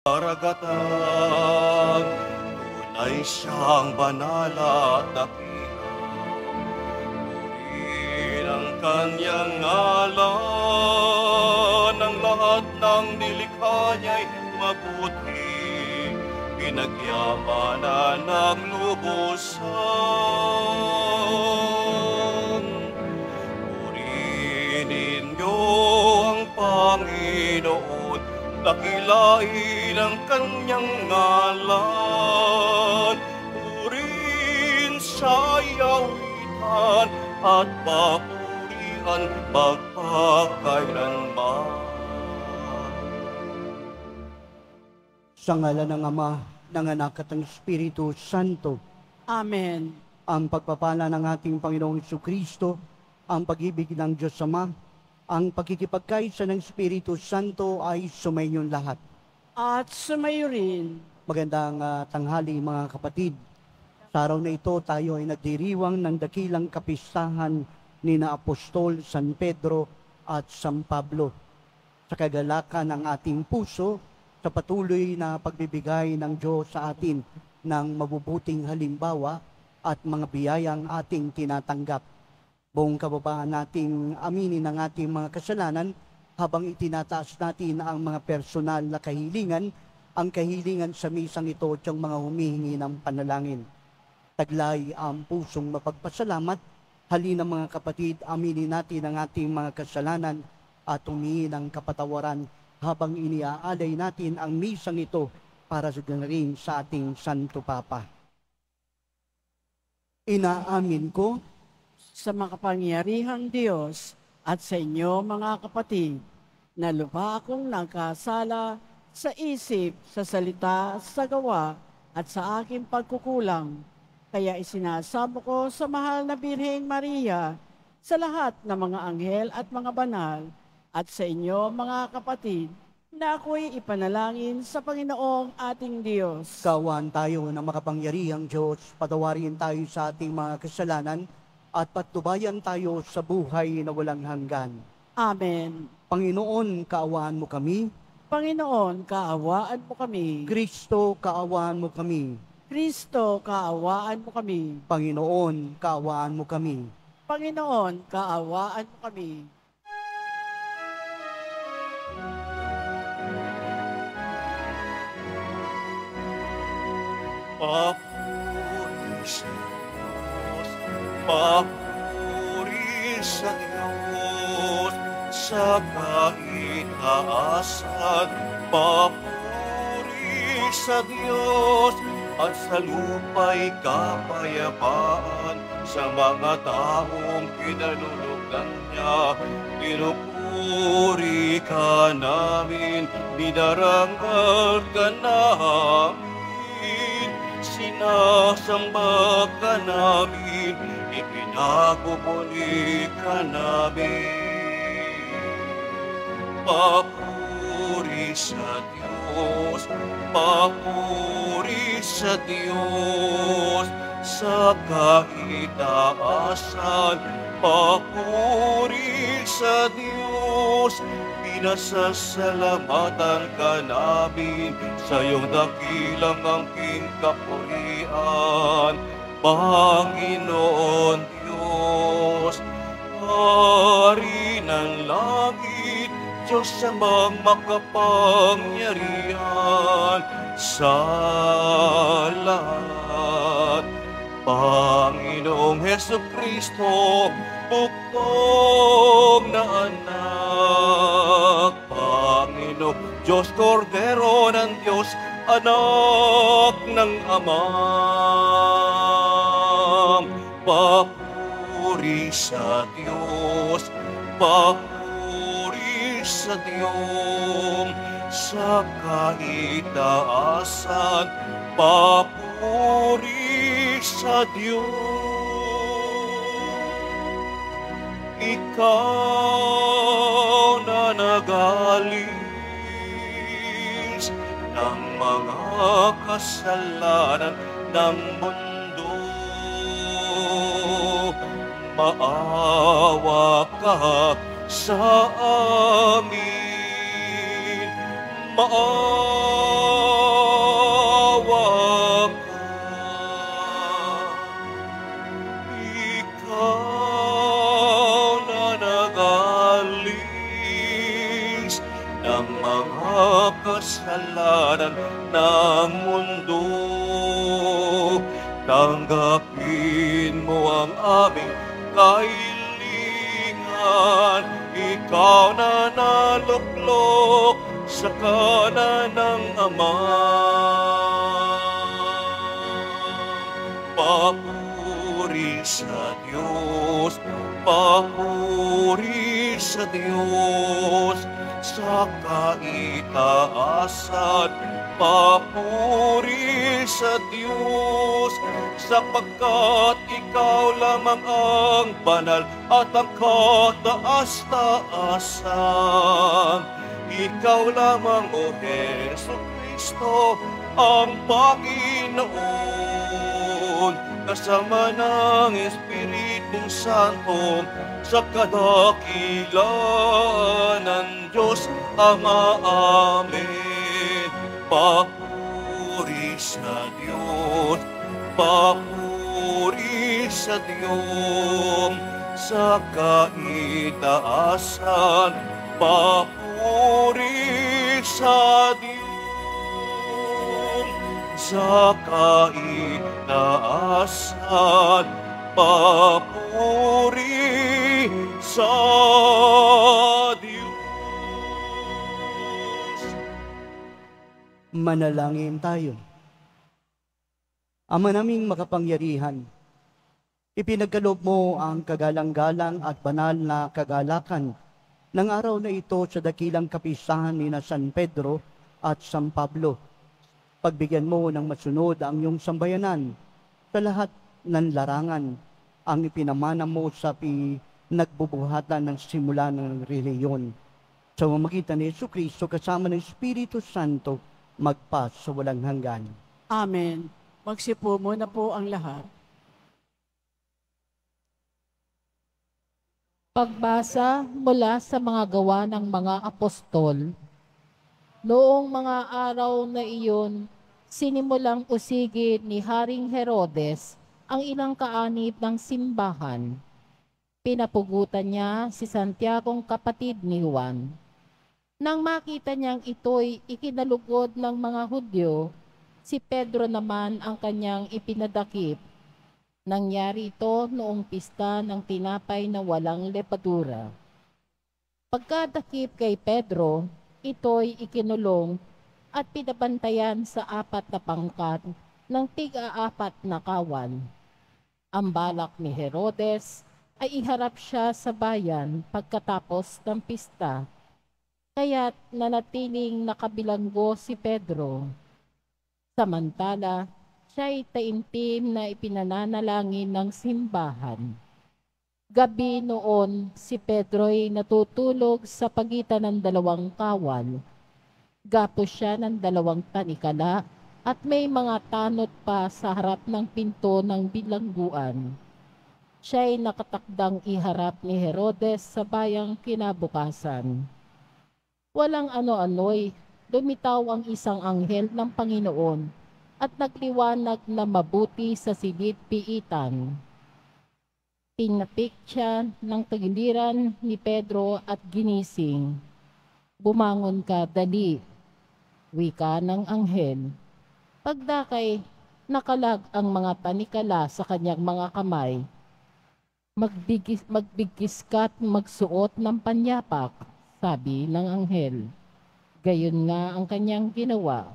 karagatan, tunay siyang banal at dakila. Purihin ang kanyang ngalan, ang lahat ng nilikha niya'y mabuti, pinagyamanan ng lubusan. Purihin niyo ang Panginoon, dakilain ang kanyang ngalan. Purihin siya'y awitan at papurihan magpakailanman. Sa ngalan ng Ama, ng Anak at ng Espiritu Santo. Amen. Ang pagpapala ng ating Panginoong Jesucristo, ang pag-ibig ng Diyos Ama, ang pagkikipagkaisa ng Espiritu Santo ay sumainyo lahat. At sumayo rin. Magandang tanghali mga kapatid. Sa araw na ito tayo ay nagdiriwang ng dakilang kapistahan ni na Apostol San Pedro at San Pablo. Sa kagalakan ng ating puso, sa patuloy na pagbibigay ng Diyos sa atin ng mabubuting halimbawa at mga biyayang ating tinatanggap. Buong kababaan nating aminin ang ating mga kasalanan habang itinataas natin ang mga personal na kahilingan, ang kahilingan sa misang ito at yung mga humihingi ng panalangin. Taglay ang pusong mapagpasalamat. Halina mga kapatid, aminin natin ang ating mga kasalanan at humingi ng kapatawaran habang iniaalay natin ang misang ito para sa rin sa ating Santo Papa. Inaamin ko Sa makapangyarihang Diyos at sa inyo mga kapatid, na lubha akong nagkasala sa isip, sa salita, sa gawa, at sa aking pagkukulang. Kaya isinasamo ko sa mahal na Birheng Maria, sa lahat ng mga anghel at mga banal, at sa inyo mga kapatid, na ako'y ipanalangin sa Panginoong ating Diyos. kawan tayo ng makapangyarihang Diyos, patawarin tayo sa ating mga kasalanan at patnubayan tayo sa buhay na walang hanggan. Amen. Panginoon, kaawaan mo kami. Panginoon, kaawaan mo kami. Kristo, kaawaan mo kami. Kristo, kaawaan mo kami. Panginoon, kaawaan mo kami. Panginoon, kaawaan mo kami. Papuri sa Diyos, papuri sa Diyos, sa kaitaasan, papuri sa Diyos, at sa lupa'y kapayapaan, sa mga taong kinalulugan niya. Pinupuri ka namin, dinarangal ka namin, sinasamba ka namin, ipinagpupuri ka namin. Papuri sa Diyos, papuri sa Diyos, sa kaitaasan, papuri sa Diyos. Pinasasalamatan ka namin sa iyong dakilang angking kapurihan, Panginoon Diyos. Hari ng langit, Diyos amang makapangyarihan sa lahat. Panginoong Hesukristo, bugtong na anak. Panginoong Diyos, Kordero ng Diyos, anak ng Ama. Papuri sa Diyos, papuri sa Diyos, sa kaitaasan, papuri sa Diyos. Ikaw na nagalis ng mga kasalanan ng mundo, maawa ka sa amin, maawa kasalanlan ng mundo. Tanggapin mo ang aming kahilingan, ikaw na naluklok sa kanan ng Ama. Papuri sa Diyos, papuri sa Diyos, sa kaitaasan, papuri sa Diyos, sapagkat ikaw lamang ang banal at ang kataas-taasan. Ikaw lamang, O Heso Kristo, ang Panginoon, kasama ng Espiritu Santo, sa kadakilaan ng Diyos Ama. Amen. Papuri sa Diyos, papuri sa Diyos, sa kaitaasan, papuri sa Diyos, sa kaitaasan, papuri sa Diyos. Manalangin tayo. Ama naming makapangyarihan, ipinagkaloob mo ang kagalang-galang at banal na kagalakan ng araw na ito sa dakilang kapistahan ni na San Pedro at San Pablo. Pagbigyan mo ng masunod ang iyong sambayanan sa lahat ng larangan ang ipinamana mo sa nagbubuhatan ng simula ng reliyon. Sa pamamagitan ni Jesucristo kasama ng Espiritu Santo, magpas sa walang hanggan. Amen. Magsipo muna po ang lahat. Pagbasa mula sa mga gawa ng mga apostol. Noong mga araw na iyon, sinimulang usigin ni Haring Herodes ang ilang kaanib ng simbahan. Pinapugutan niya si Santiagong kapatid ni Juan. Nang makita niyang ito'y ikinalugod ng mga Hudyo, si Pedro naman ang kanyang ipinadakip. Nangyari ito noong pista ng tinapay na walang lepadura. Pagkadakip kay Pedro, ito'y ikinulong at pinabantayan sa 4 na pangkat ng tig-4 na kawan. Ang balak ni Herodes ay iharap siya sa bayan pagkatapos ng pista, kaya't nanatiling nakabilanggo si Pedro. Samantala, siya'y taimtim na ipinananalangin ng simbahan. Gabi noon, si Pedro'y natutulog sa pagitan ng 2 kawal. Gapos siya ng 2 tanikala at may mga tanod pa sa harap ng pinto ng bilangguan. Siya'y nakatakdang iharap ni Herodes sa bayang kinabukasan. Walang ano-ano'y lumitaw ang isang anghel ng Panginoon at nagliwanag na mabuti sa silid-piitan. Tinapik siya ng tagiliran ni Pedro at ginising. Bumangon ka, dali, wika ng anghel. Pagdakay, nakalag ang mga tanikala sa kanyang mga kamay. Magbigis ka't magsuot ng panyapak, sabi ng anghel. Gayon nga ang kanyang ginawa.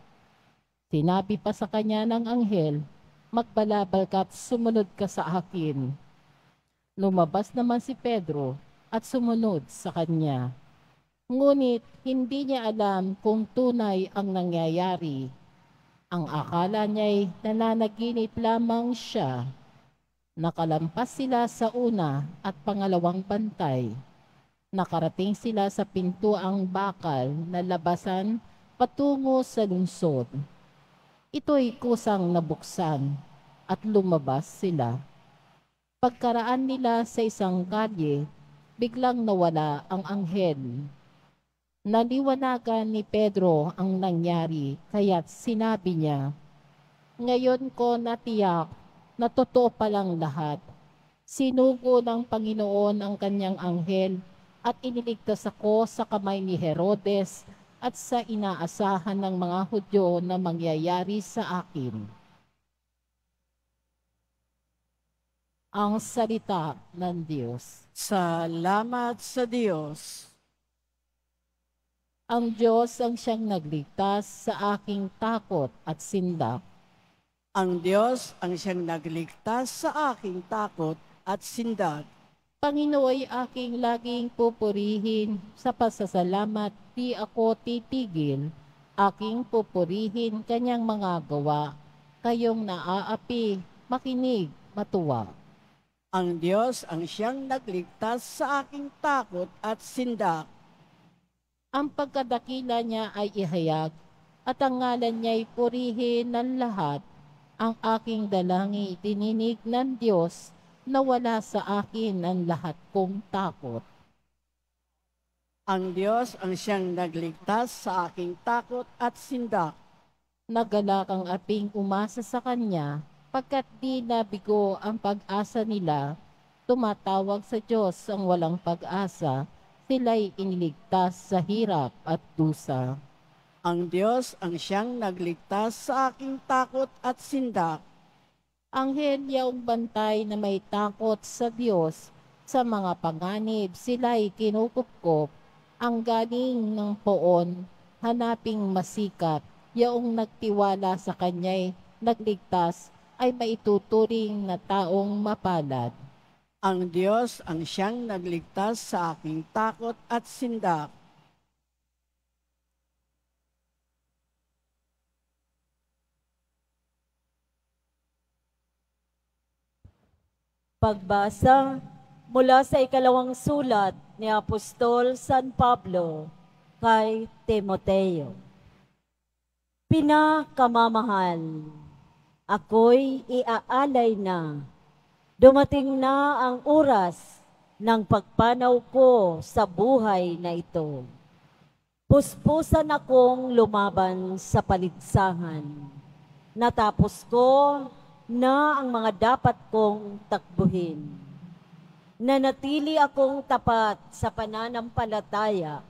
Sinabi pa sa kanya ng anghel, magbalabal ka't sumunod ka sa akin. Lumabas naman si Pedro at sumunod sa kanya. Ngunit hindi niya alam kung tunay ang nangyayari. Ang akala niya'y nananaginip lamang siya. Nakalampas sila sa una at pangalawang bantay. Nakarating sila sa pintuang bakal na labasan patungo sa lungsod. Ito'y kusang nabuksan at lumabas sila. Pagkaraan nila sa isang kalye, biglang nawala ang anghel. Naliwanagan ni Pedro ang nangyari, kaya't sinabi niya, ngayon ko natiyak na totoo palang lahat. Sinugo ng Panginoon ang kanyang anghel at iniligtas ako sa kamay ni Herodes at sa inaasahan ng mga Hudyo na mangyayari sa akin. Ang salita ng Diyos. Salamat sa Diyos. Ang Diyos ang siyang nagligtas sa aking takot at sindak. Ang Diyos ang siyang nagligtas sa aking takot at sindak. Panginooy aking laging pupurihin, sa pasasalamat di ako titigil. Aking pupurihin kanyang mga gawa, kayong naaapi, makinig, matuwa. Ang Diyos ang siyang nagligtas sa aking takot at sindak. Ang pagkadakila niya ay ihayag, at ang ngalan niya'y purihin ng lahat. Ang aking dalangi tininig ng Diyos, nawala sa akin ang lahat kong takot. Ang Diyos ang siyang nagligtas sa aking takot at sindak. Nagalak ang aping umasa sa Kanya, pagkat di nabigo ang pag-asa nila. Tumatawag sa Diyos ang walang pag-asa, sila'y iniligtas sa hirap at dusa. Ang Diyos ang siyang nagligtas sa aking takot at sindak. Anghel yaong bantay na may takot sa Diyos, sa mga panganib sila'y kinukupkop. Ang galing ng poon, hanaping masikat, yaong nagtiwala sa Kanya'y nagligtas, ay maituturing na taong mapalad. Ang Diyos ang siyang nagligtas sa aking takot at sindak. Pagbasa mula sa ikalawang sulat ni Apostol San Pablo kay Timoteo. Pinakamamahal, ako'y iaalay na. Dumating na ang oras ng pagpanaw ko sa buhay na ito. Puspusan akong lumaban sa paligsahan. Natapos ko na ang mga dapat kong takbuhin. Nanatili akong tapat sa pananampalataya.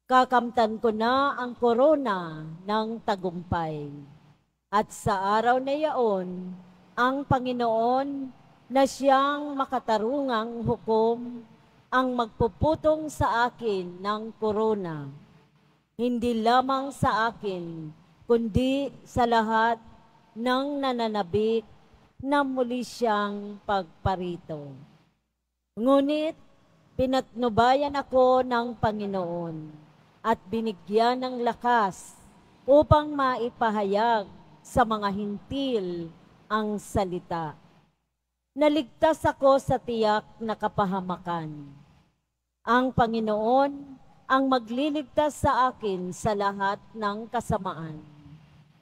Kakamtan ko na ang korona ng tagumpay. At sa araw na yaon, ang Panginoon na siyang makatarungang hukom ang magpuputong sa akin ng korona. Hindi lamang sa akin, kundi sa lahat ng nananabik na muli siyang pagparito. Ngunit pinatnubayan ako ng Panginoon at binigyan ng lakas upang maipahayag sa mga hintil ang salita. Naligtas ako sa tiyak na kapahamakan. Ang Panginoon ang magliligtas sa akin sa lahat ng kasamaan.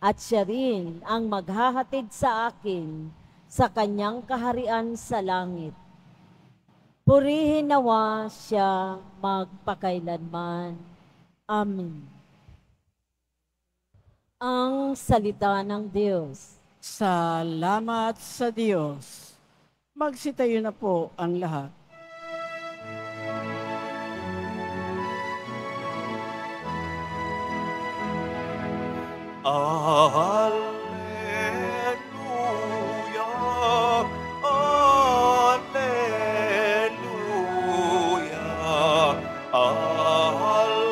At siya rin ang maghahatid sa akin sa kanyang kaharian sa langit. Purihin nawa siya magpakailanman. Amen. Ang salita ng Diyos. Salamat sa Diyos. Magsitayo na po ang lahat. Alleluia, alleluia, alleluia,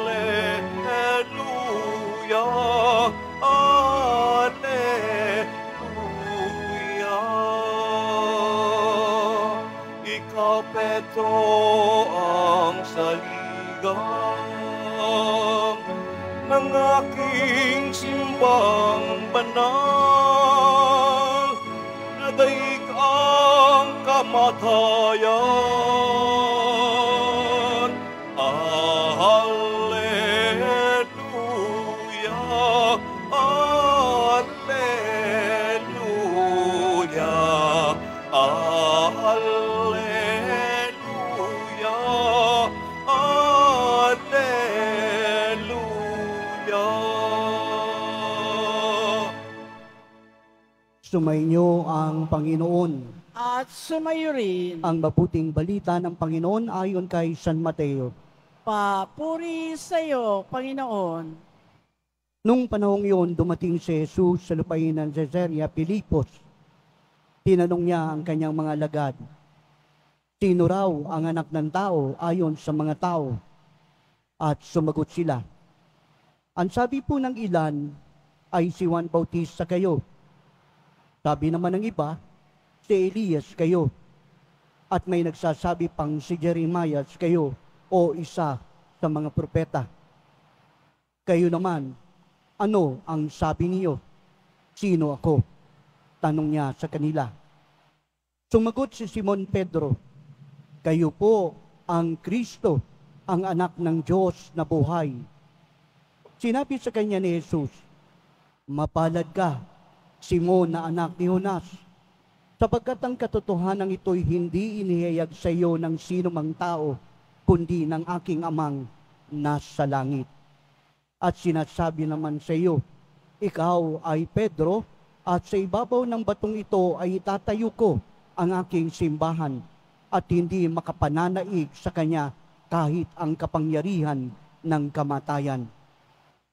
alleluia. Ikaw, Pedro, ang saligang ng aking simbang banal, nadaig ang kamatayan. Alleluia, alleluia, alleluia, alleluia. Sumainyo ang Panginoon. At sumayo rin. Ang mabuting balita ng Panginoon ayon kay San Mateo. Papuri sa iyo, Panginoon. Nung panahong iyon, dumating si Jesus sa lupain ng Caesarea Pilipos. Tinanong niya ang kanyang mga alagad, sino raw ang anak ng tao ayon sa mga tao? At sumagot sila, ang sabi po ng ilan ay si Juan Bautista kayo. Sabi naman ng iba, si Elias kayo. At may nagsasabi pang si Jeremias kayo o isa sa mga propeta. Kayo naman, ano ang sabi niyo? Sino ako? Tanong niya sa kanila. Sumagot si Simon Pedro, kayo po ang Kristo, ang anak ng Diyos na buhay. Sinabi sa kanya ni Jesus, mapalad ka, Simon na anak ni Jonas, sapagkat ang katotohanan ito'y hindi inihayag sa iyo ng sino mang tao, kundi ng aking amang nasa langit. At sinasabi naman sa iyo, ikaw ay Pedro, at sa ibabaw ng batong ito ay itatayo ko ang aking simbahan, at hindi makapananaig sa kanya kahit ang kapangyarihan ng kamatayan.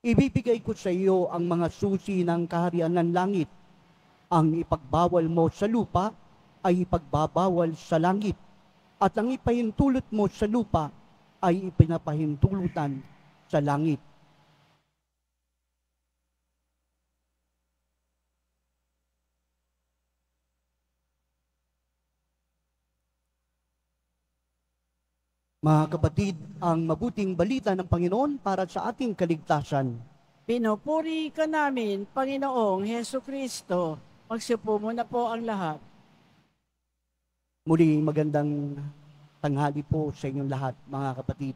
Ibibigay ko sa iyo ang mga susi ng kaharian ng langit. Ang ipagbawal mo sa lupa ay ipagbabawal sa langit, at ang ipahintulot mo sa lupa ay ipinapahintulutan sa langit. Mga kapatid, ang mabuting balita ng Panginoon para sa ating kaligtasan. Pinupuri ka namin, Panginoong Heso Kristo. Magsipo muna po ang lahat. Muli magandang tanghali po sa inyong lahat, mga kapatid.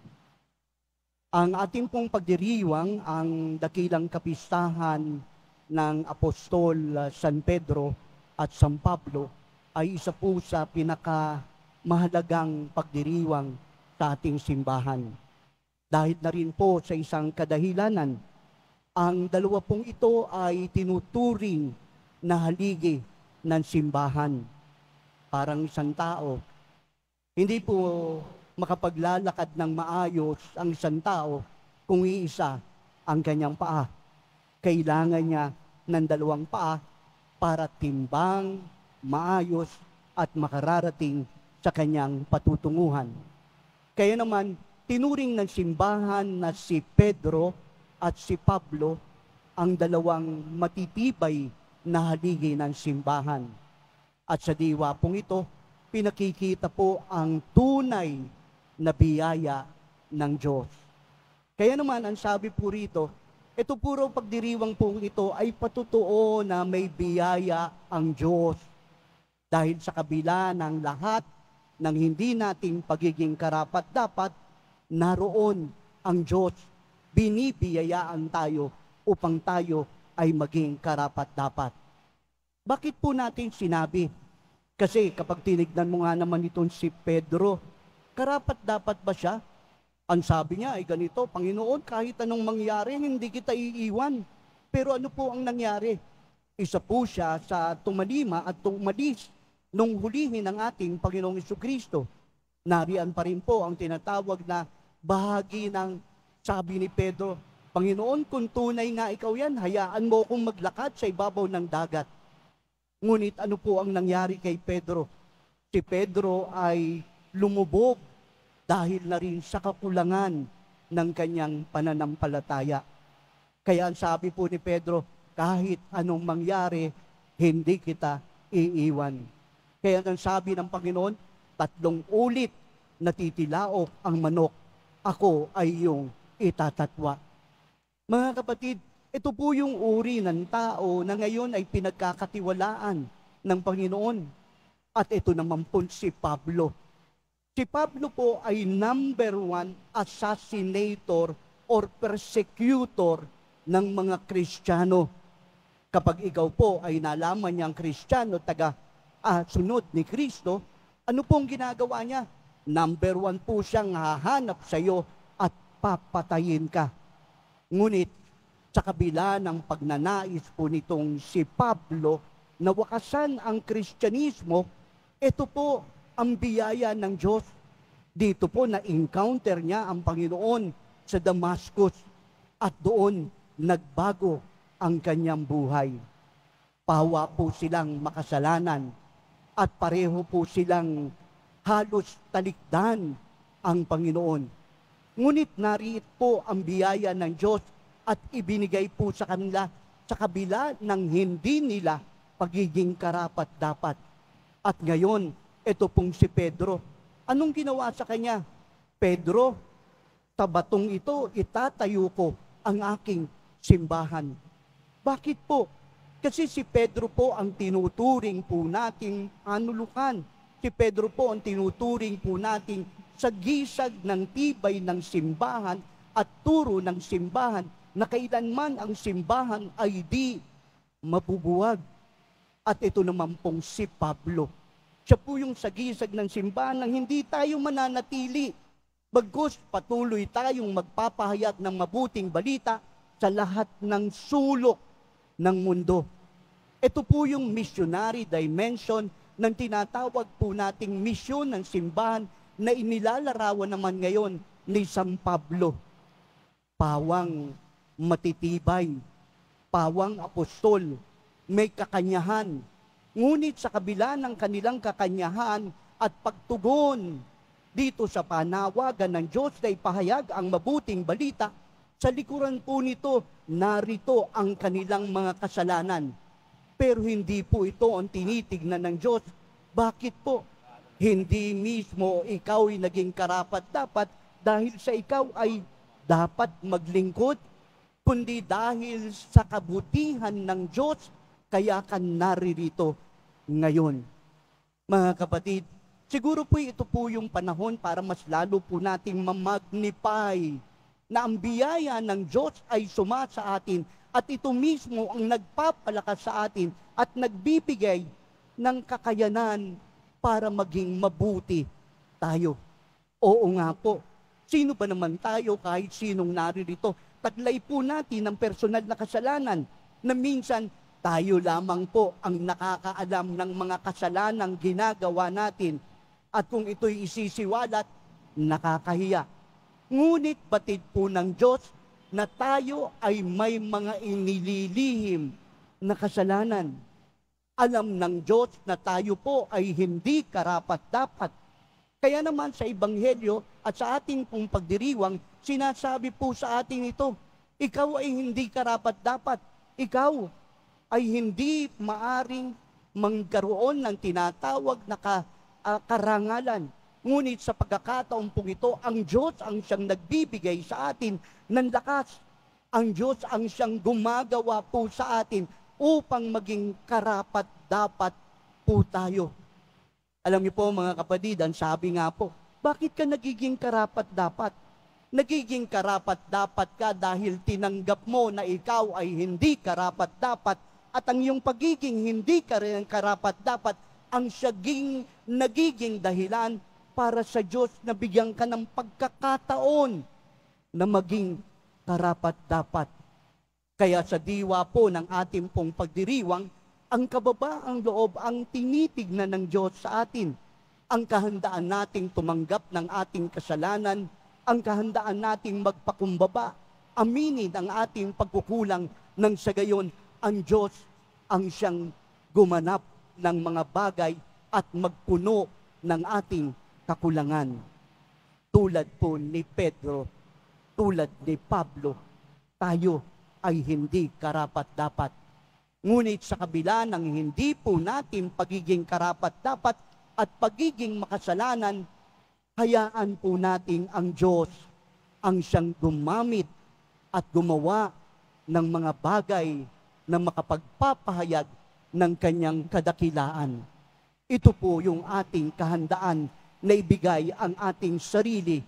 Ang ating pong pagdiriwang, ang dakilang kapistahan ng Apostol San Pedro at San Pablo ay isa po sa pinakamahalagang pagdiriwang sa ating simbahan. Dahil na rin po sa isang kadahilanan, ang dalawa pong ito ay tinuturing na haligi ng simbahan. Parang isang tao, hindi po makapaglalakad ng maayos ang isang tao kung iisa ang kanyang paa. Kailangan niya ng dalawang paa para timbang, maayos at makararating sa kanyang patutunguhan. Kaya naman, tinuring ng simbahan na si Pedro at si Pablo ang dalawang matitibay na haligi ng simbahan. At sa diwa pong ito, pinakikita po ang tunay na biyaya ng Diyos. Kaya naman, ang sabi po rito, ito puro pagdiriwang po ito ay patutuo na may biyaya ang Diyos. Dahil sa kabila ng lahat ng hindi nating pagiging karapat-dapat, naroon ang Diyos. Binibiyayaan tayo upang tayo ay maging karapat-dapat. Bakit po natin sinabi? Kasi kapag tinignan mo nga naman itong si Pedro, karapat-dapat ba siya? Ang sabi niya ay ganito, Panginoon, kahit anong mangyari, hindi kita iiwan. Pero ano po ang nangyari? Isa po siya sa tumalima at tumalis nung hulihin ng ating Panginoong Jesucristo. Nariyan pa rin po ang tinatawag na bahagi ng sabi ni Pedro, Panginoon, kung tunay nga ikaw yan, hayaan mo akong maglakad sa ibabaw ng dagat. Ngunit ano po ang nangyari kay Pedro? Si Pedro ay lumubog dahil na rin sa kakulangan ng kanyang pananampalataya. Kaya ang sabi po ni Pedro, kahit anong mangyari, hindi kita iiwan. Kaya ang sabi ng Panginoon, 3 ulit natitilaok ang manok, ako ay iyong itatatwa. Mga kapatid, ito po yung uri ng tao na ngayon ay pinagkakatiwalaan ng Panginoon. At ito naman po si Pablo. Si Pablo po ay number 1 assassinator or persecutor ng mga Kristiyano. Kapag ikaw po ay nalaman niyang Kristiyano, sunod ni Kristo, ano pong ginagawa niya? Number 1 po siyang hahanap sa iyo at papatayin ka. Ngunit sa kabila ng pagnanais po nitong si Pablo na wakasan ang Kristyanismo, ito po ang biyaya ng Diyos. Dito po na-encounter niya ang Panginoon sa Damascus at doon nagbago ang kanyang buhay. Pawa po silang makasalanan at pareho po silang halos talikdan ang Panginoon. Ngunit nariit po ang biyaya ng Diyos at ibinigay po sa kanila sa kabila ng hindi nila pagiging karapat-dapat. At ngayon, ito pong si Pedro. Anong ginawa sa kanya? Pedro, sa batong ito, itatayo ko ang aking simbahan. Bakit po? Kasi si Pedro po ang tinuturing po nating panulukan. Si Pedro po ang tinuturing po nating sa gisag ng tibay ng simbahan at turo ng simbahan na kailanman ang simbahan ay di mabubuwag. At ito naman pong si Pablo. Siya po yung sagisag ng simbahan nang hindi tayo mananatili. Bagkus patuloy tayong magpapahayag ng mabuting balita sa lahat ng sulok ng mundo. Ito po yung missionary dimension ng tinatawag po nating misyon ng simbahan na inilalarawan naman ngayon ni San Pablo. Pawang matitibay, pawang apostol, may kakanyahan. Ngunit sa kabila ng kanilang kakanyahan at pagtugon dito sa panawagan ng Diyos na ipahayag ang mabuting balita, sa likuran po nito, narito ang kanilang mga kasalanan. Pero hindi po ito ang tinitignan ng Diyos. Bakit po? Hindi mismo ikaw ay naging karapat-dapat dahil sa ikaw ay dapat maglingkod, kundi dahil sa kabutihan ng Diyos, kaya ka naririto ngayon. Mga kapatid, siguro po ito po yung panahon para mas lalo po nating mamagnify na ang biyaya ng Diyos ay suma sa atin at ito mismo ang nagpapalakas sa atin at nagbibigay ng kakayanan para maging mabuti tayo. Oo nga po, sino ba naman tayo kahit sinong naririto? Taglay po natin ang personal na kasalanan na minsan tayo lamang po ang nakakaalam ng mga kasalanang ginagawa natin at kung ito'y isisiwalat, nakakahiya. Ngunit batid po ng Diyos na tayo ay may mga inililihim na kasalanan. Alam ng Diyos na tayo po ay hindi karapat-dapat. Kaya naman sa Ebanghelyo at sa ating pong pagdiriwang, sinasabi po sa ating ito, ikaw ay hindi karapat-dapat. Ikaw ay hindi maaring mangkaroon ng tinatawag na karangalan. Ngunit sa pagkakataon pong ito, ang Diyos ang siyang nagbibigay sa atin ng lakas. Ang Diyos ang siyang gumagawa po sa atin upang maging karapat-dapat po tayo. Alam niyo po mga kapatid, ang sabi nga po, bakit ka nagiging karapat-dapat? Nagiging karapat-dapat ka dahil tinanggap mo na ikaw ay hindi karapat-dapat at ang iyong pagiging hindi ka rin karapat-dapat ang nagiging dahilan para sa Diyos na bigyan ka ng pagkakataon na maging karapat-dapat. Kaya sa diwa po ng ating pong pagdiriwang, ang kababaang loob ang tinitignan ng Diyos sa atin. Ang kahandaan nating tumanggap ng ating kasalanan, ang kahandaan nating magpakumbaba, aminin ang ating pagkukulang nang sa gayon ang Diyos ang siyang gumanap ng mga bagay at magpuno ng ating kakulangan. Tulad po ni Pedro, tulad ni Pablo, tayo ay hindi karapat-dapat. Ngunit sa kabila ng hindi po natin pagiging karapat-dapat at pagiging makasalanan, hayaan po natin ang Diyos ang siyang gumamit at gumawa ng mga bagay na makapagpapahayag ng kanyang kadakilaan. Ito po yung ating kahandaan na ibigay ang ating sarili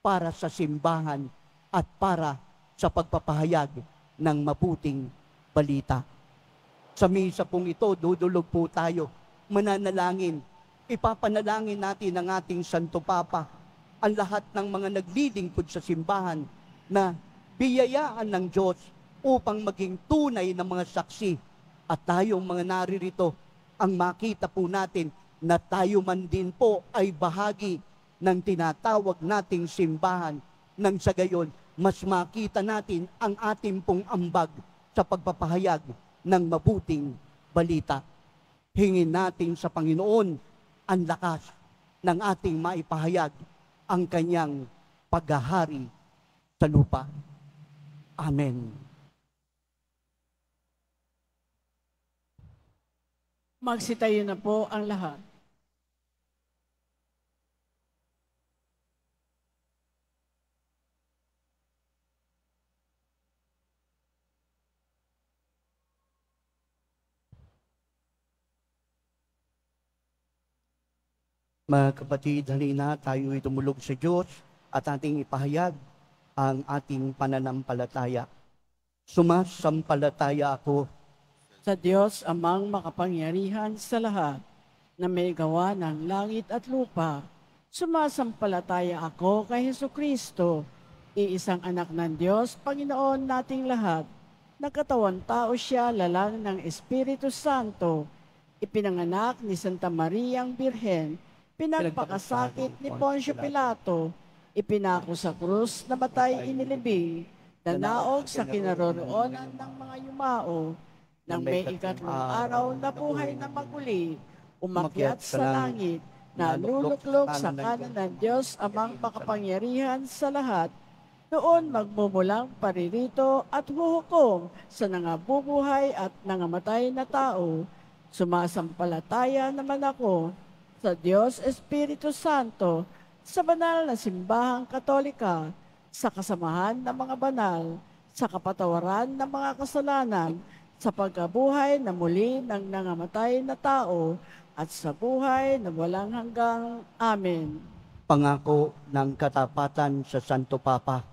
para sa simbahan at para sa pagpapahayag ng mabuting balita. Sa misa pong ito, dudulog po tayo, mananalangin. Ipapanalangin natin ang ating Santo Papa, ang lahat ng mga naglilingkod sa simbahan na biyayaan ng Diyos upang maging tunay na mga saksi at tayong mga naririto ang makita po natin na tayo man din po ay bahagi ng tinatawag nating simbahan, nang sa gayon, mas makita natin ang ating pong ambag sa pagpapahayag ng mabuting balita. Hingin natin sa Panginoon ang lakas ng ating maipahayag ang kanyang paghahari sa lupa. Amen. Magsitayo na po ang lahat. Mga kapatid, halina tayo'y tumulog sa Diyos at ating ipahayag ang ating pananampalataya. Sumasampalataya ako Sa Diyos amang makapangyarihan sa lahat, na may gawa ng langit at lupa, sumasampalataya ako kay Hesukristo, iisang anak ng Diyos, Panginoon nating lahat. Nagkatawan tao siya lalang ng Espiritu Santo, ipinanganak ni Santa Mariang Birhen, pinagpakasakit ni Poncio Pilato, ipinako sa krus, namatay inilibing, nanaog sa kinaroroonan ng mga yumao, nang may ikatlong araw na buhay na maguli, umakyat sa langit, na luluklok sa kanan ng Diyos amang makapangyarihan sa lahat, doon magmumulang paririto at huhukom sa nangabubuhay at nangamatay na tao. Sumasampalataya naman ako sa Diyos Espiritu Santo, sa banal na simbahang katolika, sa kasamahan ng mga banal, sa kapatawaran ng mga kasalanan, sa pagkabuhay na muli ng nangamatay na tao, at sa buhay na walang hanggang. Amen. pangako ng katapatan sa Santo Papa.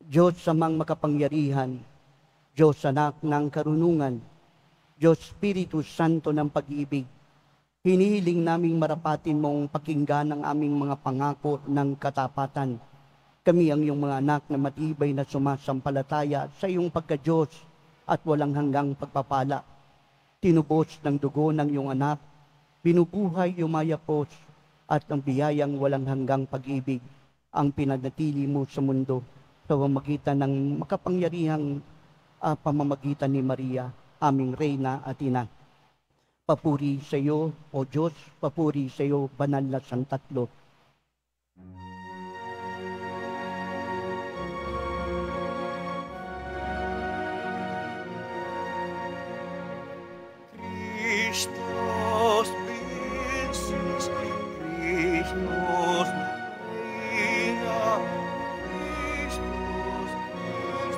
Diyos amang makapangyarihan, Diyos anak ng karunungan, Diyos Espiritu Santo ng pag-ibig, hinihiling naming marapatin mong pakinggan ang aming mga pangako ng katapatan. Kami ang iyong mga anak na matibay na sumasampalataya sa iyong pagka-Diyos at walang hanggang pagpapala. Tinubos ng dugo ng iyong anak, binubuhay yumayapos, at ang biyayang walang hanggang pag-ibig ang pinanatili mo sa mundo sa pamamagitan ng makapangyarihang pamamagitan ni Maria, aming Reyna at Ina. Papuri sa iyo, O Diyos, papuri sa iyo, banal na Santatlo. Christus vinces, Christus reina, Christus, Christus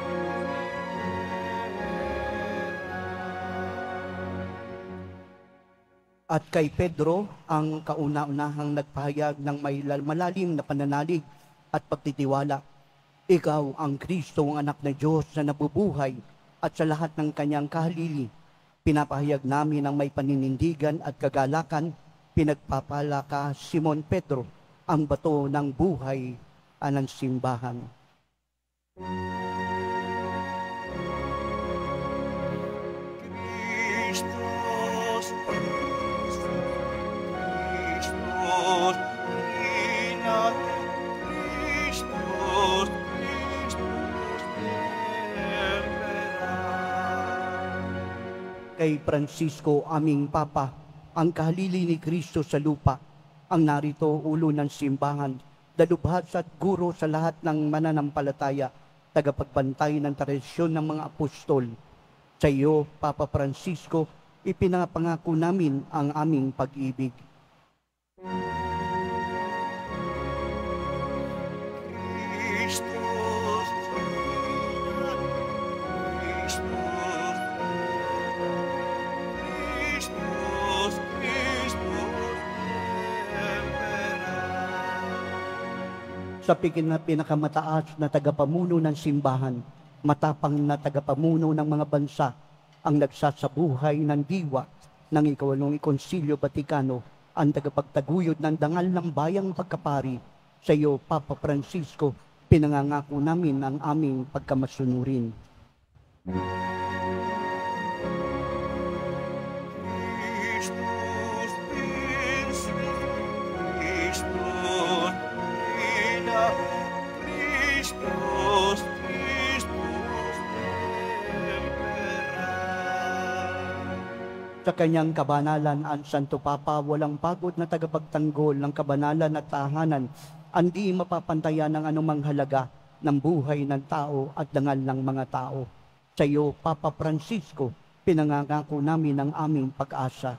At kay Pedro, ang kauna-unahang nagpahayag ng may malalim na pananalig at pagtitiwala. Ikaw ang Kristo, ang anak ng Diyos na nabubuhay, at sa lahat ng kanyang kahalili, pinapahayag namin ang may paninindigan at kagalakan. Pinagpapala ka, Simon Pedro, ang bato ng buhay ng simbahan. Christus, Christus, reina, Christus, Christus, Emperor. Kay Francisco, aming Papa, ang kahalili ni Kristo sa lupa, ang narito ulo ng simbahan, dalubhas at guro sa lahat ng mananampalataya, tagapagbantay ng tradisyon ng mga apostol. Sa iyo, Papa Francisco, ipinapangako namin ang aming pag-ibig. Christus, reina, Christus, Christus, Christus, Emperor. Sa pinakamataas na tagapamuno ng simbahan, matapang na tagapamuno ng mga bansa, ang nagsasabuhay ng diwa ng ikawalong Konsilyo Vatikano, ang tagapagtaguyod ng dangal ng bayang pagkapari. Sa iyo, Papa Francisco, pinangangako namin ang aming pagkamasunurin. Christus vinces, Christus Sa kanyang kabanalan, ang Santo Papa, walang pagod na tagapagtanggol ng kabanalan at tahanan, hindi mapapantayan ng anumang halaga ng buhay ng tao at dangal ng mga tao. Sa iyo, Papa Francisco, pinangangako namin ang aming pag-asa.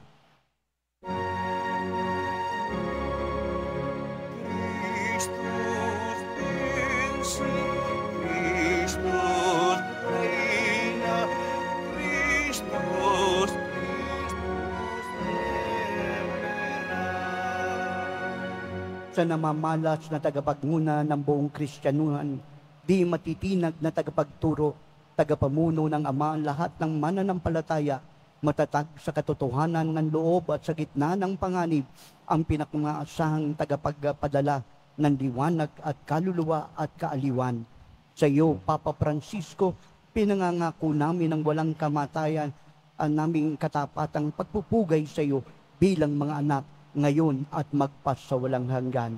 Sa namamalas na tagapagmuna ng buong Kristyanuhan, di matitinag na tagapagturo, tagapamuno ng Ama ang lahat ng mananampalataya, matatag sa katotohanan ng loob at sa gitna ng panganib, ang pinakamaasahang tagapagpadala ng liwanag at kaluluwa at kaaliwan. Sa iyo, Papa Francisco, pinangangako namin ang walang kamatayan ang naming katapatang pagpupugay sa iyo bilang mga anak ngayon at magpasawalang hanggan.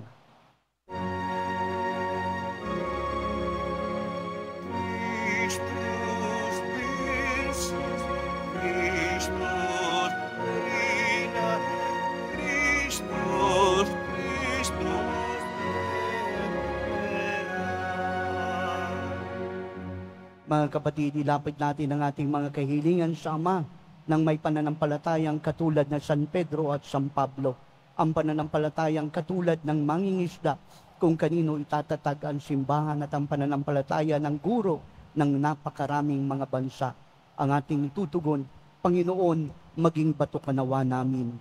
Mga kapatid, ilapit natin ang ating mga kahilingan sa Ama ng may pananampalatayang katulad ng San Pedro at San Pablo. Ang pananampalatayang katulad ng mangingisda kung kanino itatatag ang simbahan at ang pananampalataya ng guro ng napakaraming mga bansa. Ang ating tutugon, Panginoon, maging bato kanawa namin.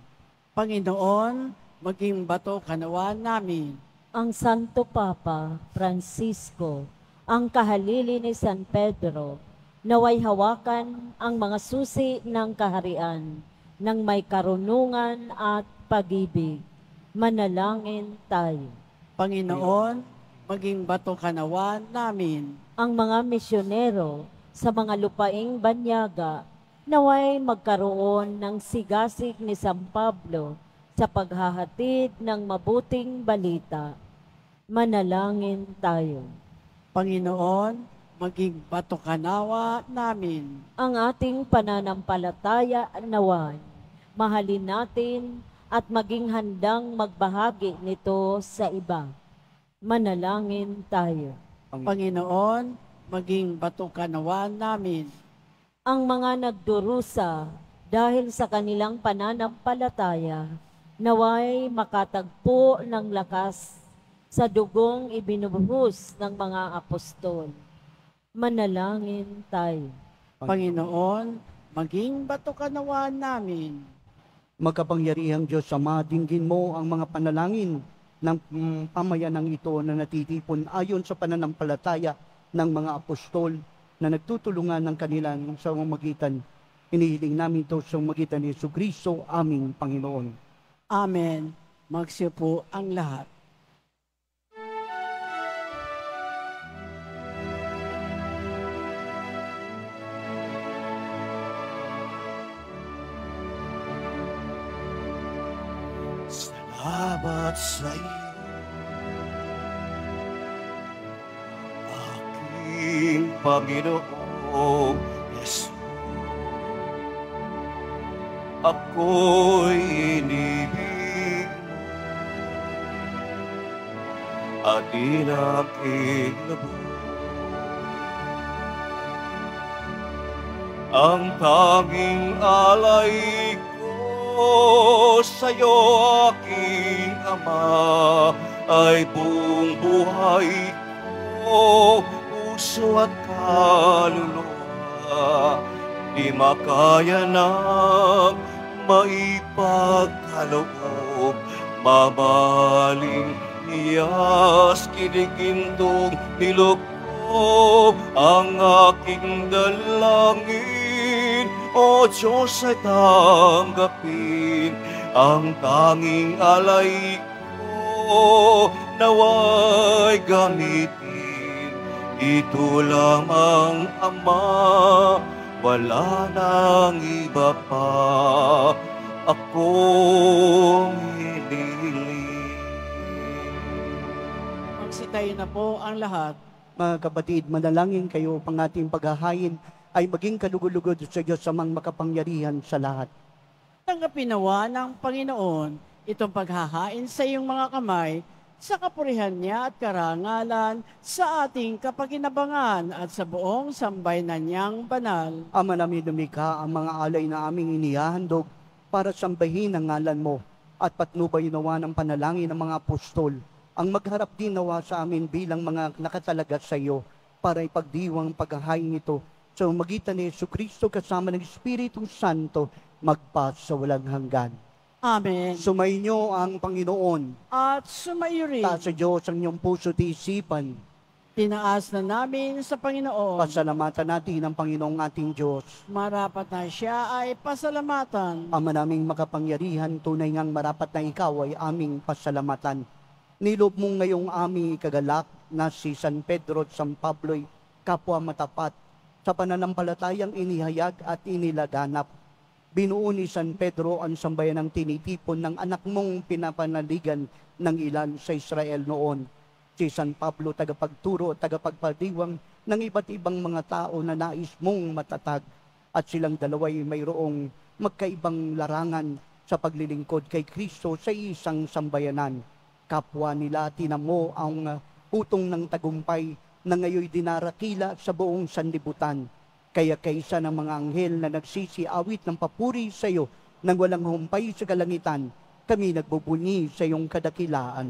Panginoon, maging bato kanawa namin. Ang Santo Papa Francisco, ang kahalili ni San Pedro, naway hawakan ang mga susi ng kaharian ng may karunungan at pag-ibig. Manalangin tayo. Panginoon, maging bato kanawa namin. Ang mga misyonero sa mga lupaing banyaga, naway magkaroon ng sigasig ni San Pablo sa paghahatid ng mabuting balita. Manalangin tayo. Panginoon, maging bato kanawa namin. Ang ating pananampalataya naway, mahalin natin at maging handang magbahagi nito sa iba. Manalangin tayo. Panginoon, maging bato kanawa namin. Ang mga nagdurusa dahil sa kanilang pananampalataya, naway makatagpo ng lakas sa dugong ibinubuhos ng mga apostol. Manalangin tayo. Panginoon, maging bato kanawa namin. Magkapangyarihang Diyos Ama, dinggin mo ang mga panalangin ng pamayanang ito na natitipon ayon sa pananampalataya ng mga apostol na nagtutulungan ng kanilang sa magitan. Inihiling namin ito sa magitan ni Jesucristo, aming Panginoon. Amen. Magsiupo ang lahat. Salamat sa iyo, aking Panginoong Yesu. Ako'y inibig mo at inaking lubos. Ang tanging alay ko sa'yo, aking Ama, ay buong buhay ko, puso at kaluluwa. Di makaya ng maipagkaloob, mamaling niyas kinikindong nilukob ang aking dalangin. O Diyos, ay tanggapin ang tanging alay ko, naway gamitin. Ito lamang, Ama, wala nang iba pa akong hinihiling. Magsitayo na po ang lahat. Mga kapatid, manalangin kayo pang ating paghahain ay maging kalugod-lugod sa Diyos amang makapangyarihan sa lahat. Tanggapin nawa ng Panginoon itong paghahain sa iyong mga kamay sa kapurihan niya at karangalan sa ating kapakinabangan at sa buong sambayanan niyang banal. Ama namin lumikha ang mga alay na aming inihahandog para sambahin ang ngalan mo at patnubay nawa ng panalangin ng mga apostol ang magharap din nawa sa amin bilang mga nakatalaga sa iyo para ipagdiwang paghahain ito sa magitan ni Jesucristo kasama ng Espiritu Santo magpa sa walang hanggan. Amen. Sumainyo ang Panginoon. At sumayo rin. Taas sa Diyos ang inyong puso at isipan. Tinaas na namin sa Panginoon. Pasalamatan natin ang Panginoong ating Diyos. Marapat na siya ay pasalamatan. Ama naming makapangyarihan, tunay ngang marapat na ikaw ay aming pasalamatan. Nilob mong ngayong aming ikagalak na si San Pedro at San Pablo'y kapwa matapat sa pananampalatayang inihayag at inilaganap. Binuo ni San Pedro ang sambayanang tinitipon ng anak mong pinapanaligan ng ilan sa Israel noon. Si San Pablo, tagapagturo at tagapagpadiwang ng iba't ibang mga tao na nais mong matatag. At silang dalaway mayroong magkaibang larangan sa paglilingkod kay Kristo sa isang sambayanan. Kapwa nila tinamo ang putong ng tagumpay na ngayoy dinarakila sa buong sanlibutan. Kaya kaysa ng mga anghel na nagsisiawit ng papuri sa iyo nang walang humpay sa kalangitan, kami nagbubunyi sa iyong kadakilaan.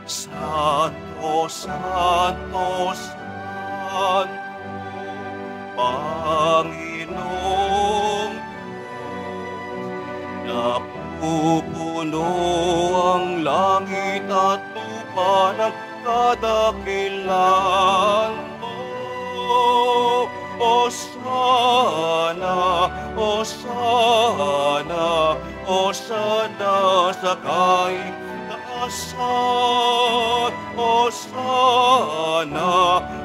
Santo, Santo, Santo, Panginoong Diyos, napupuno ang langit at lupa ng kadakilan mo. Osana, Osana, Osana sa kahit taasan. Osana,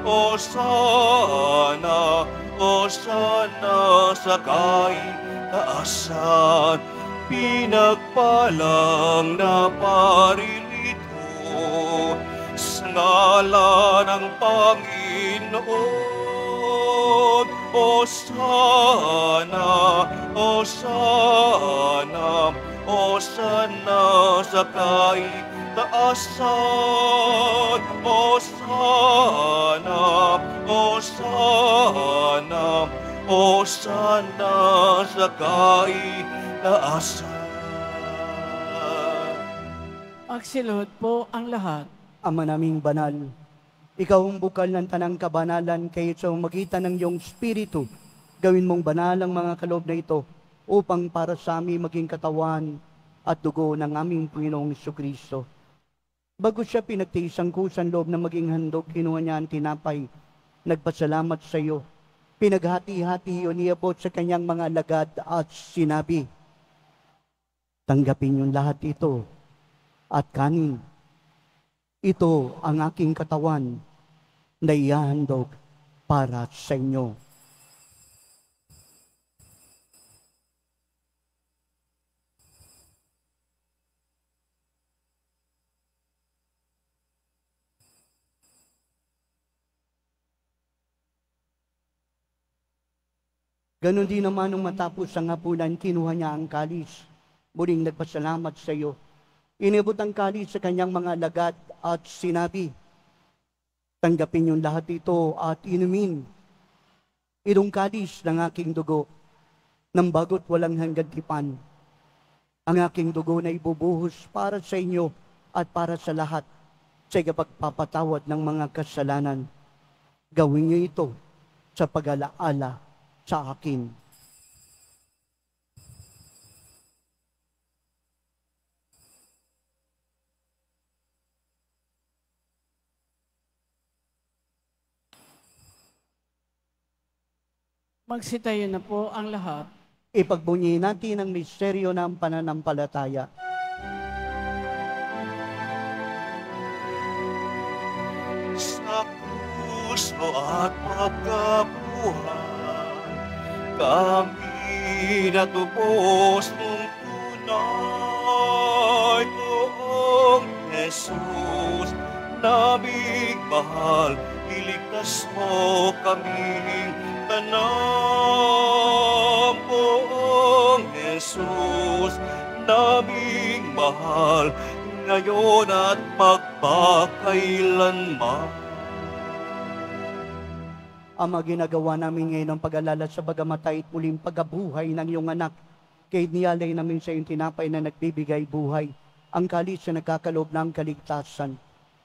Osana, Osana sa kahit taasan. Pinagpalang na paririto sa ngalan ng Panginoon. Osana, Osana, Osana sa kahit taasan. Osana, Osana, Osana sa kahit taasan. Magsiluhod po ang lahat. Ama naming banal, ikaw ang bukal ng tanang kabanalan kayo sa magitan ng iyong Espiritu. Gawin mong banal ang mga kaloob na ito upang para sa amin maging katawan at dugo ng aming Panginoong Jesucristo. Bago siya pinagtiis ang kusang loob na maging handog, kinuha niya ang tinapay, nagpasalamat sa iyo. Pinaghati-hati yun, niabot sa kanyang mga alagad at sinabi, tanggapin yung lahat ito at kanin. Ito ang aking katawan na ihahandog para sa inyo. Ganon din naman nung matapos ang hapunan, kinuha niya ang kalis. Muling nagpasalamat sa iyo. Inibot ang kalis sa kanyang mga alagad at sinabi, tanggapin yung lahat ito at inumin. Itong kalis ng aking dugo, ng bago't walang hanggan tipan. Ang aking dugo na ibubuhos para sa inyo at para sa lahat sa pagpapatawad ng mga kasalanan. Gawin niyo ito sa pag-alaala sa akin. Magsitayo na po ang lahat. Ipagbunyi natin ang misteryo ng pananampalataya. Sa puso at pagkabuhay, kami natupos mong tunay noong Jesus, naming mahal, iligtas mo kaming tanan. Poong Jesus, naming mahal, ngayon at magpakailanman. Ama, ginagawa namin ngayon ang pag-alala sa bagamatay at muling pagkabuhay ng iyong anak. Kaya niyalay namin sa iyong tinapay na nagbibigay buhay, ang kalis na nagkakaloob ng kaligtasan.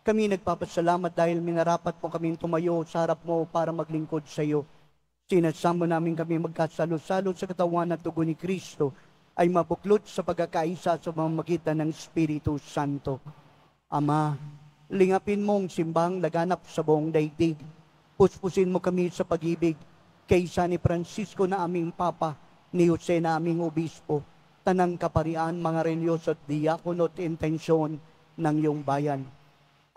Kami nagpapasalamat dahil minarapat mo kaming tumayo sa harap mo para maglingkod sa iyo. Sinasamo namin kami magkasalo-salo sa katawan at dugo ni Kristo ay mabuklod sa pagkakaisa sa pamamagitan ng Espiritu Santo. Ama, lingapin mong simbang laganap sa buong daigdig. Puspusin mo kami sa pag-ibig kaysa ni Francisco na aming Papa, ni Jose na aming Obispo, tanang kaparian, mga relyoso at diakono at intensyon ng iyong bayan.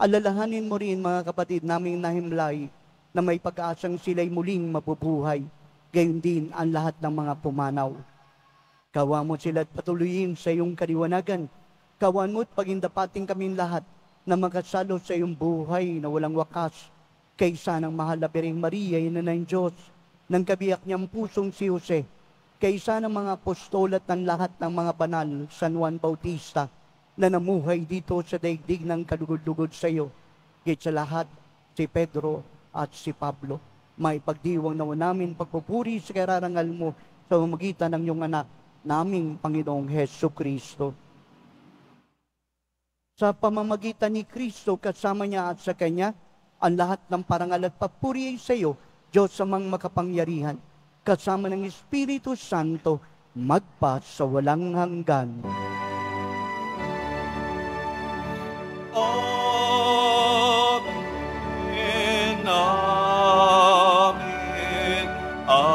Alalahanin mo rin mga kapatid naming nahimlay na may pag-asang sila'y muling mabubuhay, gayon din ang lahat ng mga pumanaw. Kawa mo sila at patuloyin sa iyong kaliwanagan. Kawan mo at pagindapating kaming lahat na makasalo sa iyong buhay na walang wakas, kaysa ng mahal na Birheng Maria, ina ng Diyos, ng kabiyak niyang pusong si Jose, kaysa ng mga apostol at ng lahat ng mga banal, San Juan Bautista, na namuhay dito sa daigdig ng kalugod-lugod sa iyo, git sa lahat, si Pedro at si Pablo. May pagdiwang nawa namin pagpupuri sa kararangal mo sa pamamagitan ng iyong anak, naming Panginoong Heso Kristo. Sa pamamagitan ni Kristo, kasama niya at sa Kanya, ang lahat ng parangal at papuri ay sa iyo, Diyos amang makapangyarihan, kasama ng Espiritu Santo, magpa sa walang hanggan. Amen, amen, amen.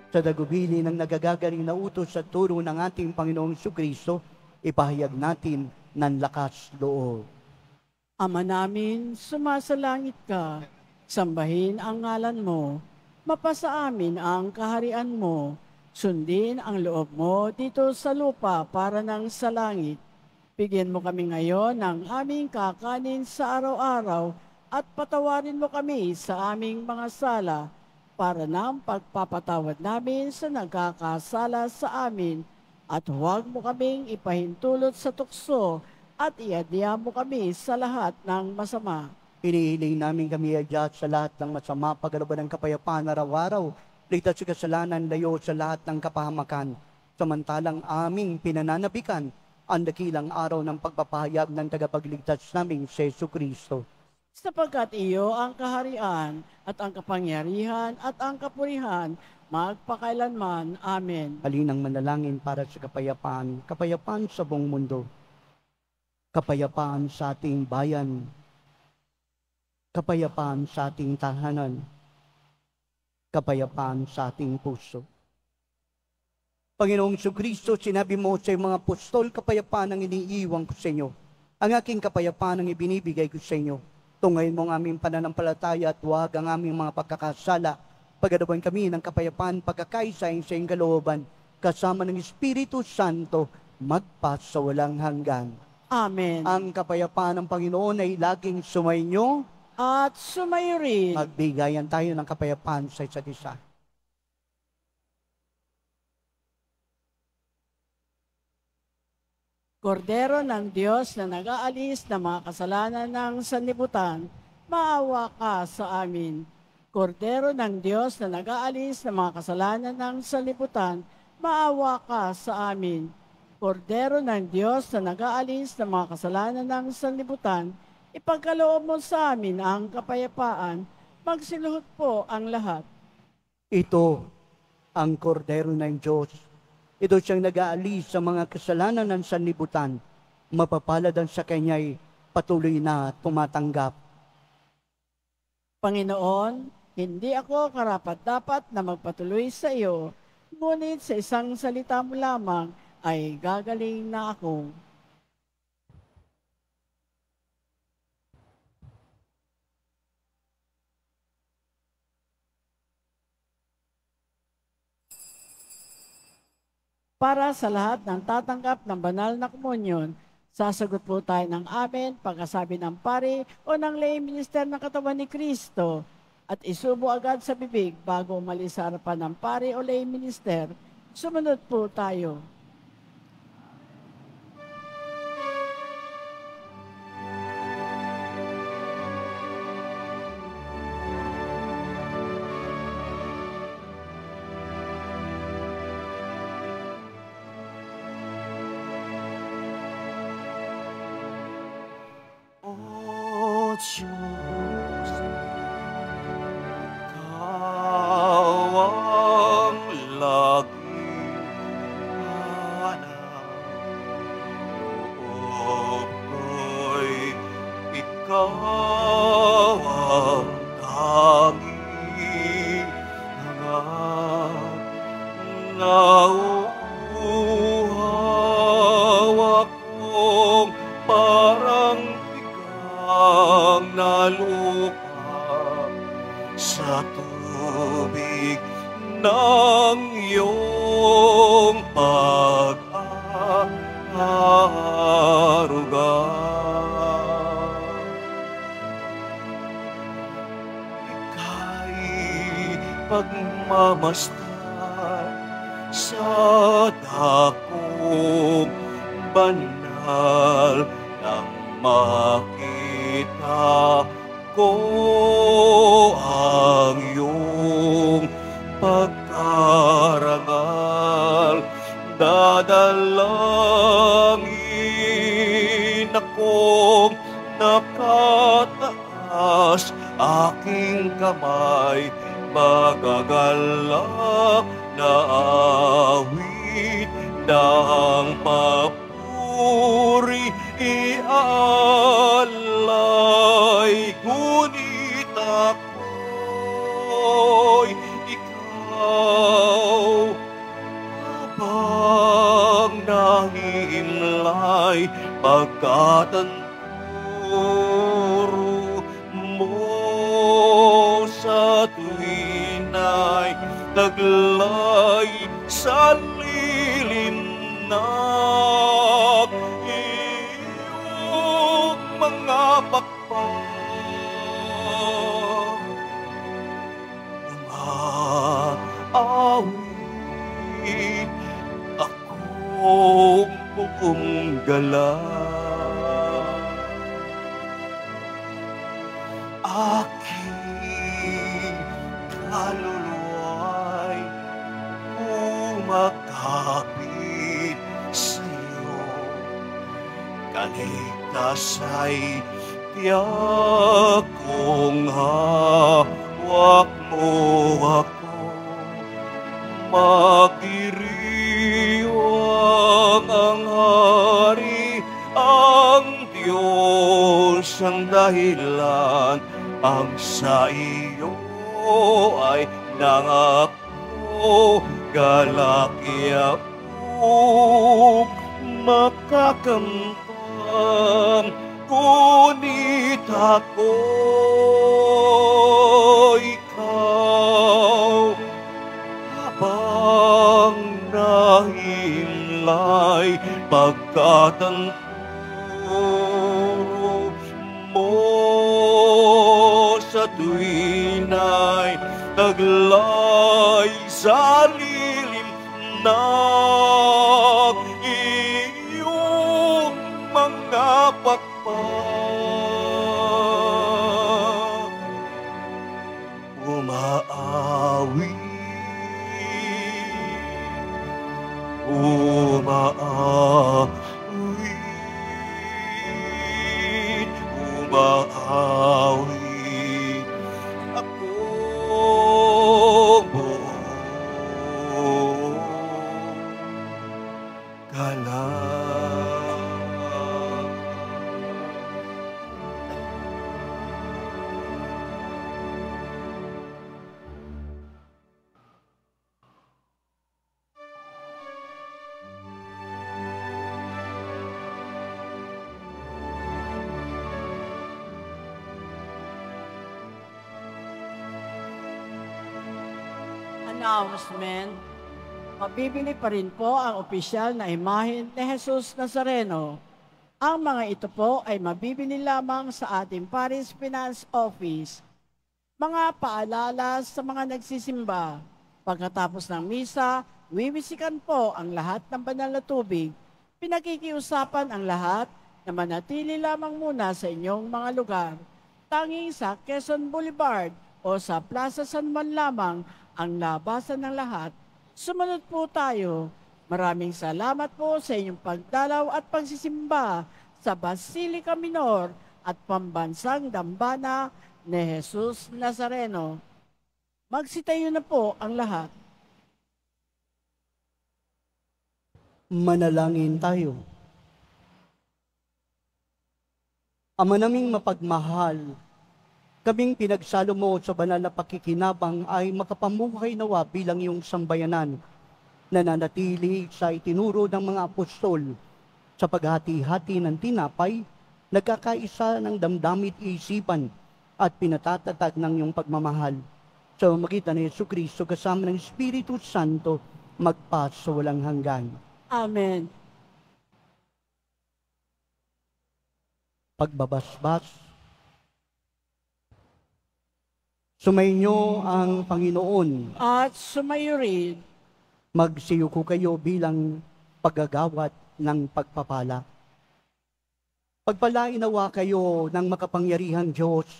Sa dagubili ng nagagagaling na utos at turo ng ating Panginoong Kristo, ipahayag natin ng lakas loob. Ama namin, sumasalangit ka, sambahin ang ngalan mo, mapasa amin ang kaharian mo, sundin ang loob mo dito sa lupa para ng sa langit. Bigyan mo kami ngayon ng aming kakanin sa araw-araw at patawarin mo kami sa aming mga sala para ng pagpapatawad namin sa nagkakasala sa amin at huwag mo kaming ipahintulot sa tukso at iadya mo kami sa lahat ng masama. Inihiling namin kami adya sa lahat ng masama, pagkalooban ng kapayapaan araw-araw, ligtas sa kasalanan, layo sa lahat ng kapahamakan, samantalang aming pinananabikan ang dakilang araw ng pagpapahayag ng tagapagligtas naming si Jesu Kristo. Sapagkat iyo ang kaharian at ang kapangyarihan at ang kapurihan magpakailanman. Amen. Halinang manalangin para sa kapayapaan, kapayapaan sa buong mundo, kapayapaan sa ating bayan, kapayapaan sa ating tahanan, kapayapaan sa ating puso. Panginoong Kristo, sinabi mo sa mga apostol, kapayapaan ang iniiwan ko sa inyo. Ang aking kapayapaan ang ibinibigay ko sa inyo. Tungayin mo ang aming pananampalataya at huwag ang aming mga pagkakasala. Pagadawan kami ng kapayapaan, pagkakaisahin sa iyong kalooban, kasama ng Espiritu Santo, magpas sa walang hanggan. Amen. Ang kapayapaan ng Panginoon ay laging sumainyo. At sumayo rin. Magbigayan tayo ng kapayapaan sa isa't isa. Kordero ng Diyos na nag-aalis ng mga kasalanan ng sanlibutan, maawa ka sa amin. Kordero ng Diyos na nag-aalis ng mga kasalanan ng sanlibutan, maawa ka sa amin. Kordero ng Diyos na nag-aalis ng mga kasalanan ng sanlibutan, ipagkaloob mo sa amin ang kapayapaan, magsiluhod po ang lahat. Ito ang kordero ng Diyos. Ito siyang nag-aalis sa mga kasalanan ng sanlibutan. Mapapalad ang sa kanya'y patuloy na tumatanggap. Panginoon, hindi ako karapat-dapat na magpatuloy sa iyo, ngunit sa isang salita mo lamang ay gagaling na ako. Para sa lahat ng tatanggap ng banal na komunyon, sasagot po tayo ng amen pagkasabi ng pari o ng lay minister ng katawan ni Kristo at isubo agad sa bibig bago umalis sa harapan ng pari o lay minister. Sumunod po tayo. O Diyos, Kawang laging hanap, loob ko'y ikaw ang tanging hanap. Nauuhaw akong parang bigang na lupa sa tubig ng iyong pag-aaruga. Ika'y pagmamasdan sa dakong banal nang makita ko ang iyong pagkarangal. Dadalangin akong nakataas, aking kamay magagalak na awit ng papuri iaalay. Ngunit ako'y ikaw habang nahimlay pagkat ang turo mo sa tuwina'y taglay sa lilim ng iyong mga pakpak. Umaawit akong buong galang, aking kaluluwa'y umakapit sa'yo. Kaligtas ay tiyak kong hawak mo ako, magdiriwang ang hari, ang Diyos ang dahilan, ang sa iyo ay nangako, galakya po makakamtam. Ngunit ako ikaw habang nahimlay pagkat ang turo mo sa tuwina'y taglay sa lilim ng iyong mga pakpak. Umaawit, umaawit, umaawit ako buong galang. Announcement. Mabibili pa rin po ang opisyal na imahe ni Jesus Nazareno. Ang mga ito po ay mabibili lamang sa ating Paris Finance Office. Mga paalala sa mga nagsisimba. Pagkatapos ng misa, wiwisikan po ang lahat ng banal na tubig. Pinakikiusapan ang lahat na manatili lamang muna sa inyong mga lugar. Tanging sa Quezon Boulevard o sa Plaza San Juan lamang ang labasan ng lahat. Sumunod po tayo. Maraming salamat po sa inyong pagdalaw at pagsisimba sa Basilica Minor at Pambansang Dambana ni Jesus Nazareno. Magsitayo na po ang lahat. Manalangin tayo. Ama naming mapagmahal, kaming pinagsalo mo sa banal na pakikinabang ay makapamuhay nawa bilang iyong sambayanan, nananatili sa itinuro ng mga apostol sa paghati-hati ng tinapay, nagkakaisa ng damdamit isipan at pinatatatag ng iyong pagmamahal. Sa magitan ni Jesucristo kasama ng Espiritu Santo, magpas sa walang hanggan. Amen. Pagbabasbas. Sumainyo ang Panginoon. At sumayo rin. Magsiyuko kayo bilang paggagawat ng pagpapala. Pagpalain nawa kayo ng makapangyarihang Diyos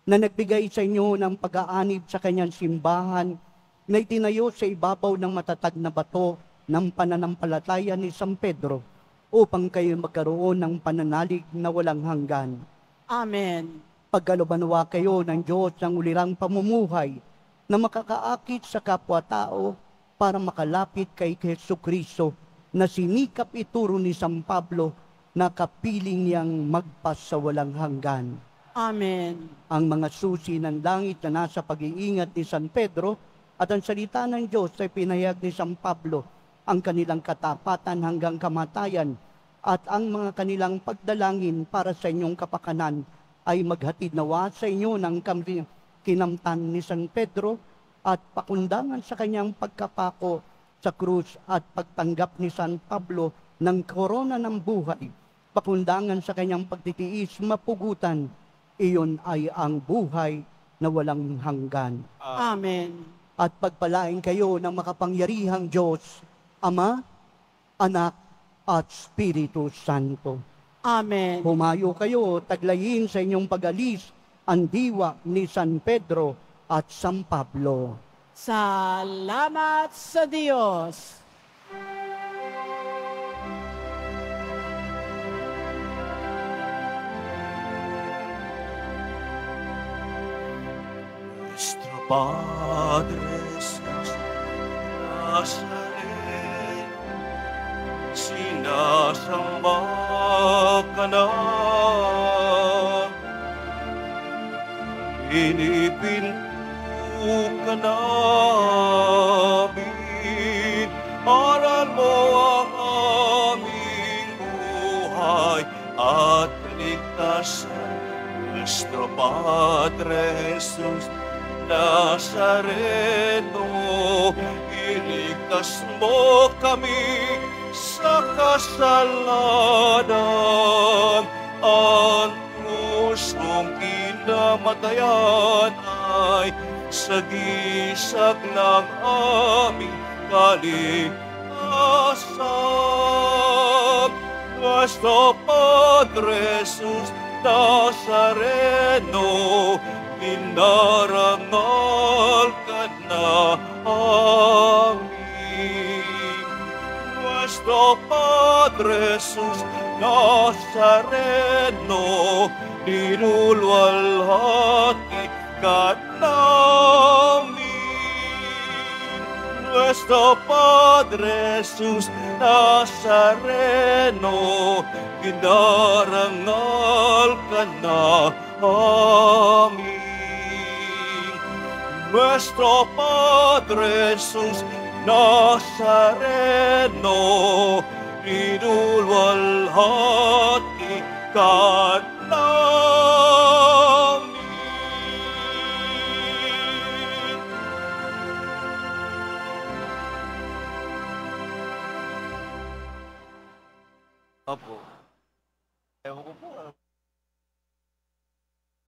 na nagbigay sa inyo ng pag-aanib sa kanyang simbahan na itinayo sa ibabaw ng matatag na bato ng pananampalataya ni San Pedro upang kayo magkaroon ng pananalig na walang hanggan. Amen. Pagkalooban nawa kayo ng Diyos ng ulirang pamumuhay na makakaakit sa kapwa-tao para makalapit kay Jesucristo na sinikap ituro ni San Pablo na kapiling niyang magpas sa walang hanggan. Amen. Ang mga susi ng langit na nasa pag-iingat ni San Pedro at ang salita ng Diyos ay pinahayag ni San Pablo, ang kanilang katapatan hanggang kamatayan at ang mga kanilang pagdalangin para sa inyong kapakanan ay maghatid nawa sa inyo ng kinamtan ni San Pedro at pakundangan sa kanyang pagkapako sa krus at pagtanggap ni San Pablo ng korona ng buhay, pakundangan sa kanyang pagtitiis mapugutan, iyon ay ang buhay na walang hanggan. Amen. At pagpalain kayo ng makapangyarihang Diyos, Ama, Anak, at Espiritu Santo. Amen. Humayo kayo, taglayin sa inyong pag-alis ang diwa ni San Pedro at San Pablo. Salamat sa Diyos. Nuestro Padre Jesús Nazareno, sinasamba ka namin. Pinipinto ka namin, aral mo ang aming buhay at kaligtasan. Nuestro Padre Jesus Nazareno, iligtas mo kami sa kasalanan. Ang krusong kinamatayan ay sagisag ng aming kaligtasan. Nuestro Padre Jesus Nazareno, inarangal ka namin. Nuestro Padre Jesus Nazareno, nilulwalhati ka namin. Nuestro Padre Jesus Nazareno, inarangal ka namin. Nuestro Padre Jesus Nazareno, inulwalhati ka namin. Opo. Ewan ko po.